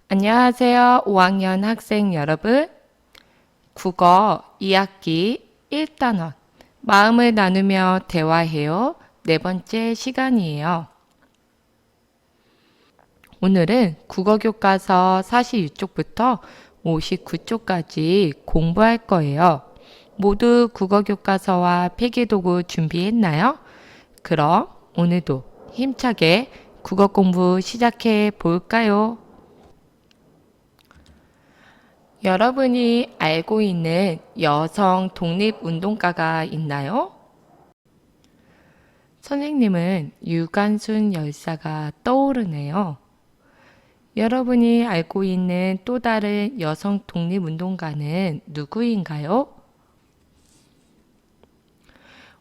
안녕하세요. 5학년 학생 여러분. 국어 2학기 1단원 마음을 나누며 대화해요. 네 번째 시간이에요. 오늘은 국어교과서 46쪽부터 59쪽까지 공부할 거예요. 모두 국어교과서와 필기도구 준비했나요? 그럼 오늘도 힘차게 국어 공부 시작해 볼까요? 여러분이 알고 있는 여성 독립운동가가 있나요? 선생님은 유관순 열사가 떠오르네요. 여러분이 알고 있는 또 다른 여성 독립운동가는 누구인가요?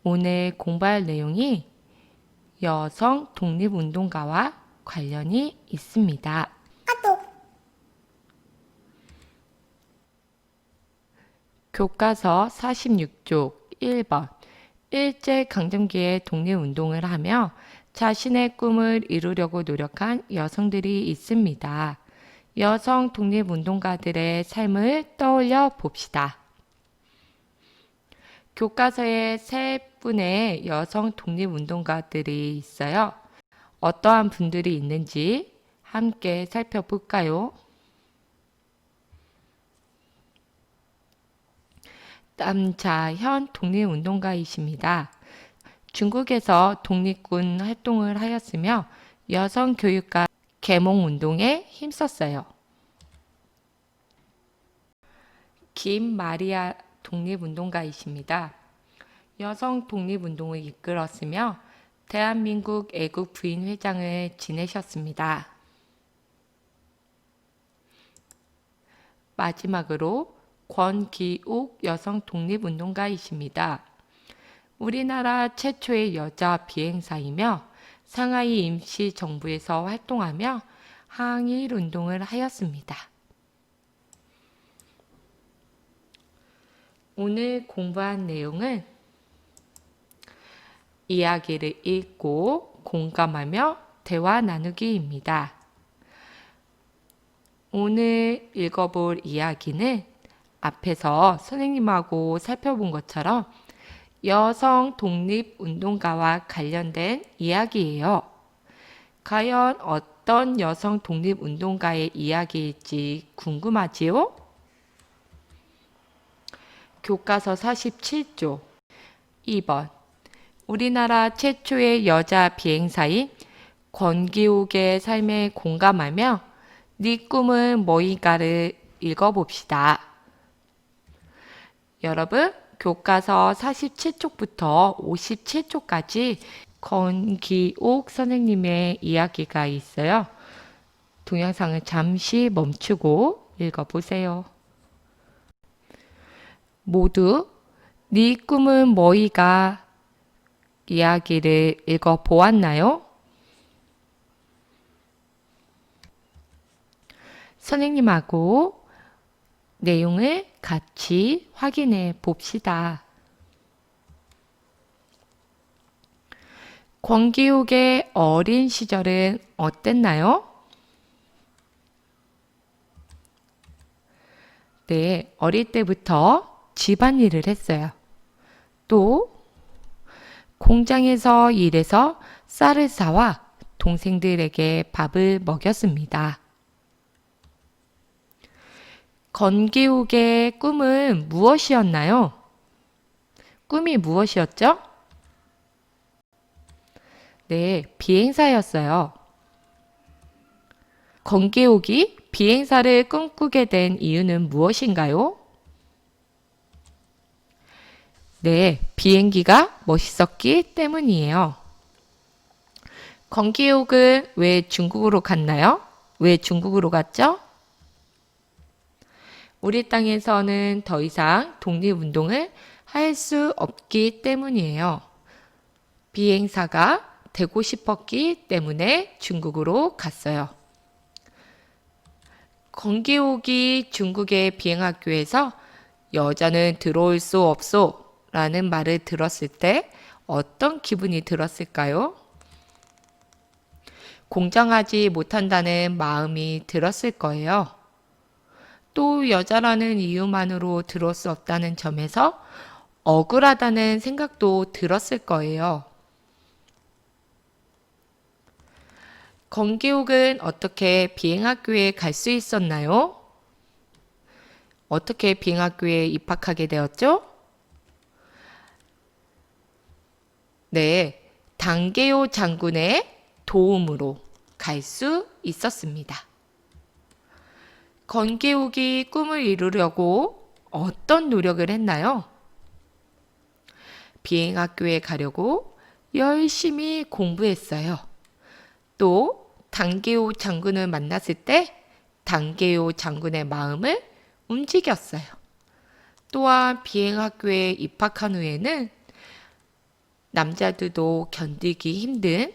오늘 공부할 내용이 여성 독립운동가와 관련이 있습니다. 교과서 46쪽 1번 일제강점기에 독립운동을 하며 자신의 꿈을 이루려고 노력한 여성들이 있습니다. 여성 독립운동가들의 삶을 떠올려 봅시다. 교과서에 세 분의 여성 독립운동가들이 있어요. 어떠한 분들이 있는지 함께 살펴볼까요? 남자현 독립운동가이십니다. 중국에서 독립군 활동을 하였으며 여성 교육과 계몽운동에 힘썼어요. 김마리아 독립운동가이십니다. 여성 독립운동을 이끌었으며 대한민국 애국 부인 회장을 지내셨습니다. 마지막으로 권기욱 여성 독립운동가이십니다. 우리나라 최초의 여자 비행사이며 상하이 임시정부에서 활동하며 항일 운동을 하였습니다. 오늘 공부한 내용은 이야기를 읽고 공감하며 대화 나누기입니다. 오늘 읽어볼 이야기는 앞에서 선생님하고 살펴본 것처럼 여성 독립운동가와 관련된 이야기예요. 과연 어떤 여성 독립운동가의 이야기일지 궁금하지요? 교과서 47조 2번 우리나라 최초의 여자 비행사인 권기욱의 삶에 공감하며 네 꿈은 뭐이가를 읽어봅시다. 여러분, 교과서 47쪽부터 57쪽까지 권기욱 선생님의 이야기가 있어요. 동영상을 잠시 멈추고 읽어보세요. 모두 네 꿈은 뭐이가 이야기를 읽어보았나요? 선생님하고 내용을 같이 확인해 봅시다. 권기욱의 어린 시절은 어땠나요? 네, 어릴 때부터 집안일을 했어요. 또 공장에서 일해서 쌀을 사와 동생들에게 밥을 먹였습니다. 권기욱의 꿈은 무엇이었나요? 꿈이 무엇이었죠? 네, 비행사였어요. 권기욱이 비행사를 꿈꾸게 된 이유는 무엇인가요? 네, 비행기가 멋있었기 때문이에요. 권기욱은 왜 중국으로 갔나요? 왜 중국으로 갔죠? 우리 땅에서는 더 이상 독립운동을 할 수 없기 때문이에요. 비행사가 되고 싶었기 때문에 중국으로 갔어요. 권기욱이 중국의 비행학교에서 여자는 들어올 수 없소 라는 말을 들었을 때 어떤 기분이 들었을까요? 공정하지 못한다는 마음이 들었을 거예요. 또 여자라는 이유만으로 들어올 수 없다는 점에서 억울하다는 생각도 들었을 거예요. 권기욱은 어떻게 비행학교에 갈 수 있었나요? 어떻게 비행학교에 입학하게 되었죠? 네, 단계요 장군의 도움으로 갈 수 있었습니다. 권기욱이 꿈을 이루려고 어떤 노력을 했나요? 비행학교에 가려고 열심히 공부했어요. 또 단계요 장군을 만났을 때 단계요 장군의 마음을 움직였어요. 또한 비행학교에 입학한 후에는 남자들도 견디기 힘든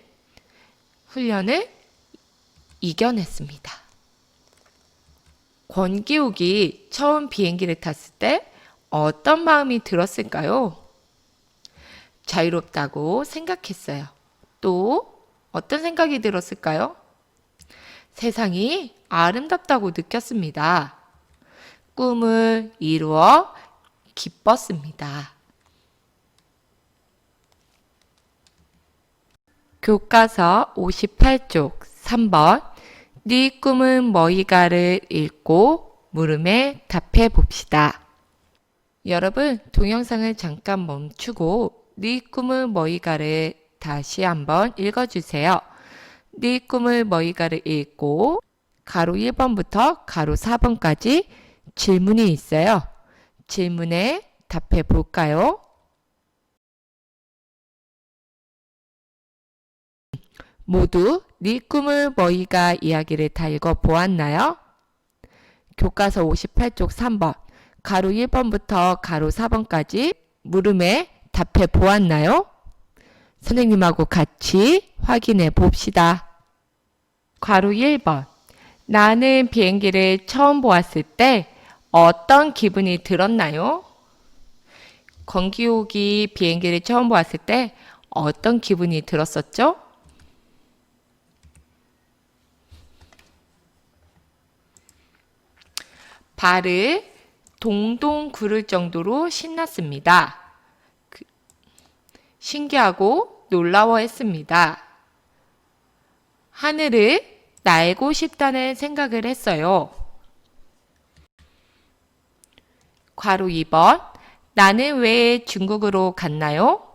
훈련을 이겨냈습니다. 권기욱이 처음 비행기를 탔을 때 어떤 마음이 들었을까요? 자유롭다고 생각했어요. 또 어떤 생각이 들었을까요? 세상이 아름답다고 느꼈습니다. 꿈을 이루어 기뻤습니다. 교과서 58쪽 3번 네 꿈은 뭐이가를 읽고 물음에 답해 봅시다. 여러분 동영상을 잠깐 멈추고 네 꿈은 뭐이가를 다시 한번 읽어주세요. 네 꿈을 뭐이가를 읽고 가로 1번부터 가로 4번까지 질문이 있어요. 질문에 답해 볼까요? 모두 네 꿈을 뭐이가 이야기를 다 읽어보았나요? 교과서 58쪽 3번 가로 1번부터 가로 4번까지 물음에 답해 보았나요? 선생님하고 같이 확인해 봅시다. 가로 1번 나는 비행기를 처음 보았을 때 어떤 기분이 들었나요? 권기욱이 비행기를 처음 보았을 때 어떤 기분이 들었었죠? 발을 동동 구를 정도로 신났습니다. 신기하고 놀라워했습니다. 하늘을 날고 싶다는 생각을 했어요. 괄호 2번 나는 왜 중국으로 갔나요?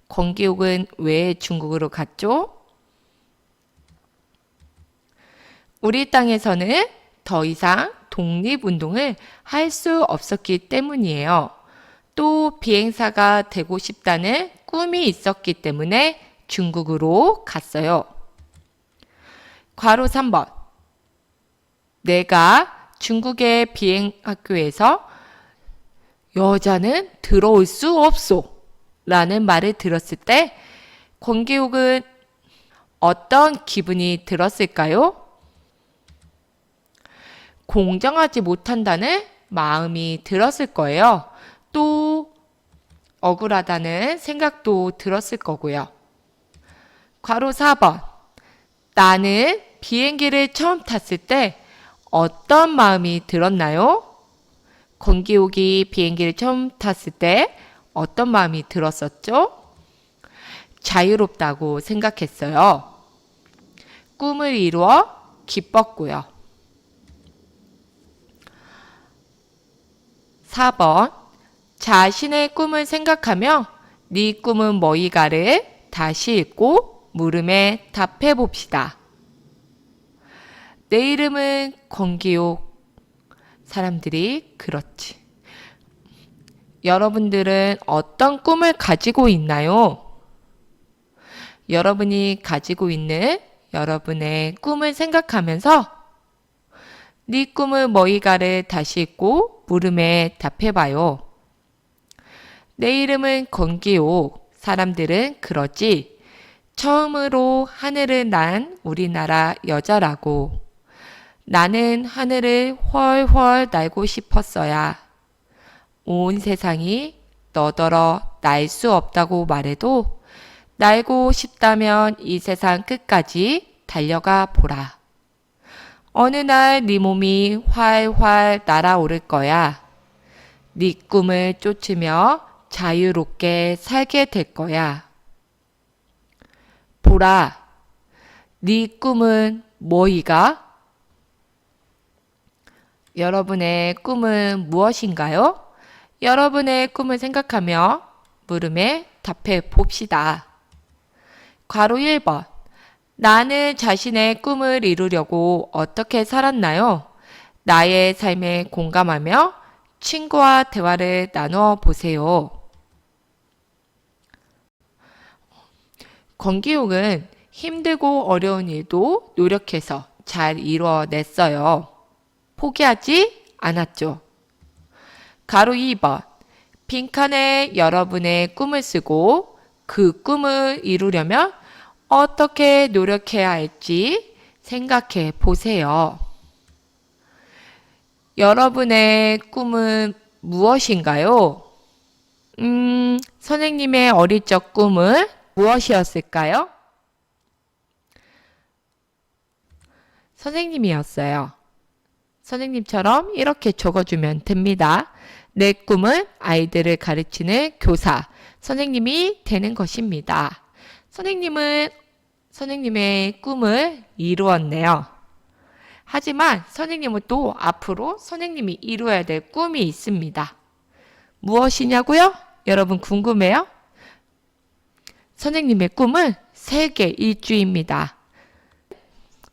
권기욱은 왜 중국으로 갔죠? 우리 땅에서는 더 이상 독립운동을 할 수 없었기 때문이에요. 또 비행사가 되고 싶다는 꿈이 있었기 때문에 중국으로 갔어요. 괄호 3번 내가 중국의 비행학교에서 여자는 들어올 수 없소 라는 말을 들었을 때 권기욱은 어떤 기분이 들었을까요? 공정하지 못한다는 마음이 들었을 거예요. 또 억울하다는 생각도 들었을 거고요. 괄호 4번 나는 비행기를 처음 탔을 때 어떤 마음이 들었나요? 권기욱이 비행기를 처음 탔을 때 어떤 마음이 들었었죠? 자유롭다고 생각했어요. 꿈을 이루어 기뻤고요. 4번 자신의 꿈을 생각하며 네 꿈은 뭐이가를 다시 읽고 물음에 답해 봅시다. 내 이름은 권기욱. 사람들이 그렇지. 여러분들은 어떤 꿈을 가지고 있나요? 여러분이 가지고 있는 여러분의 꿈을 생각하면서 네 꿈은 뭐이가를 다시 읽고 물음에 답해봐요. 내 이름은 권기욱. 사람들은 그러지. 처음으로 하늘을 난 우리나라 여자라고. 나는 하늘을 훨훨 날고 싶었어야. 온 세상이 너더러 날 수 없다고 말해도 날고 싶다면 이 세상 끝까지 달려가 보라. 어느 날 네 몸이 활활 날아오를 거야. 네 꿈을 쫓으며 자유롭게 살게 될 거야. 보라, 네 꿈은 뭐이가? 여러분의 꿈은 무엇인가요? 여러분의 꿈을 생각하며 물음에 답해 봅시다. 괄호 1번. 나는 자신의 꿈을 이루려고 어떻게 살았나요? 나의 삶에 공감하며 친구와 대화를 나누어 보세요. 권기용은 힘들고 어려운 일도 노력해서 잘 이루어냈어요. 포기하지 않았죠. 가로 2번. 빈칸에 여러분의 꿈을 쓰고 그 꿈을 이루려면 어떻게 노력해야 할지 생각해 보세요. 여러분의 꿈은 무엇인가요? 선생님의 어릴 적 꿈은 무엇이었을까요? 선생님이었어요. 선생님처럼 이렇게 적어주면 됩니다. 내 꿈은 아이들을 가르치는 교사, 선생님이 되는 것입니다. 선생님은 선생님의 꿈을 이루었네요. 하지만 선생님은 또 앞으로 선생님이 이루어야 될 꿈이 있습니다. 무엇이냐고요? 여러분 궁금해요? 선생님의 꿈은 세계 일주입니다.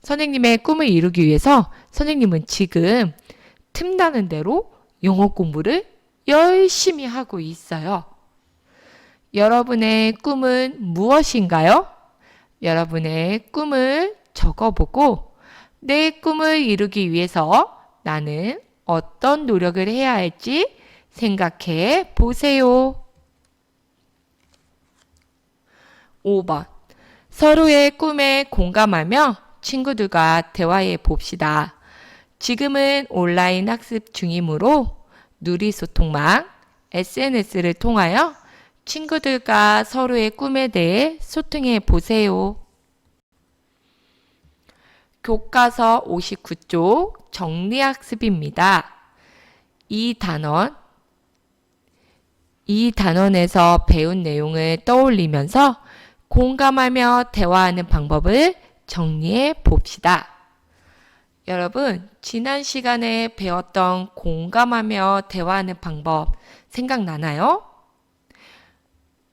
선생님의 꿈을 이루기 위해서 선생님은 지금 틈나는 대로 영어 공부를 열심히 하고 있어요. 여러분의 꿈은 무엇인가요? 여러분의 꿈을 적어보고 내 꿈을 이루기 위해서 나는 어떤 노력을 해야 할지 생각해 보세요. 5번. 서로의 꿈에 공감하며 친구들과 대화해 봅시다. 지금은 온라인 학습 중이므로 누리소통망, SNS를 통하여 친구들과 서로의 꿈에 대해 소통해 보세요. 교과서 59쪽 정리학습입니다. 이 단원에서 배운 내용을 떠올리면서 공감하며 대화하는 방법을 정리해 봅시다. 여러분, 지난 시간에 배웠던 공감하며 대화하는 방법 생각나나요?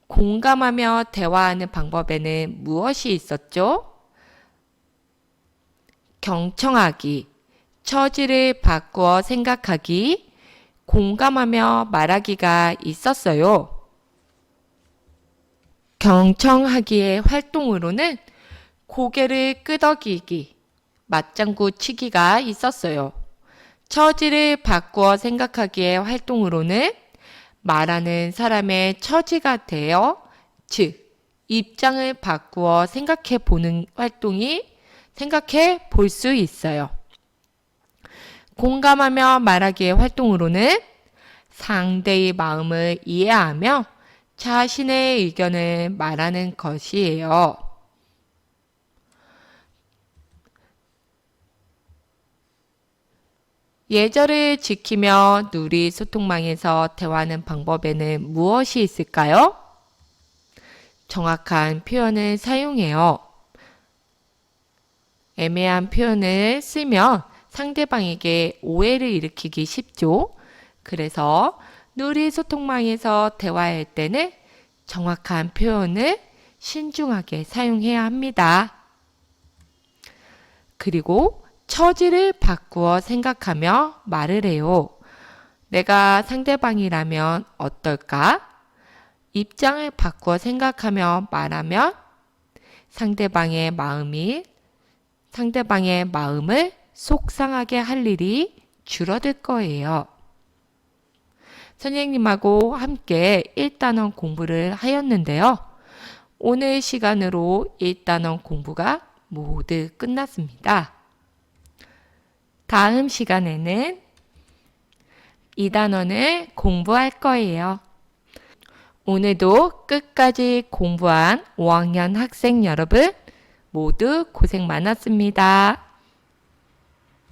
공감하며 대화하는 방법에는 무엇이 있었죠? 경청하기, 처지를 바꾸어 생각하기, 공감하며 말하기가 있었어요. 경청하기의 활동으로는 고개를 끄덕이기, 맞장구 치기가 있었어요. 처지를 바꾸어 생각하기의 활동으로는 말하는 사람의 처지가 되어, 즉, 입장을 바꾸어 생각해 볼 수 있어요. 공감하며 말하기의 활동으로는 상대의 마음을 이해하며 자신의 의견을 말하는 것이에요. 예절을 지키며 누리 소통망에서 대화하는 방법에는 무엇이 있을까요? 정확한 표현을 사용해요. 애매한 표현을 쓰면 상대방에게 오해를 일으키기 쉽죠. 그래서 누리 소통망에서 대화할 때는 정확한 표현을 신중하게 사용해야 합니다. 그리고 처지를 바꾸어 생각하며 말을 해요. 내가 상대방이라면 어떨까? 입장을 바꾸어 생각하며 말하면 상대방의 마음을 속상하게 할 일이 줄어들 거예요. 선생님하고 함께 1단원 공부를 하였는데요. 오늘 시간으로 1단원 공부가 모두 끝났습니다. 다음 시간에는 2단원을 공부할 거예요. 오늘도 끝까지 공부한 5학년 학생 여러분 모두 고생 많았습니다.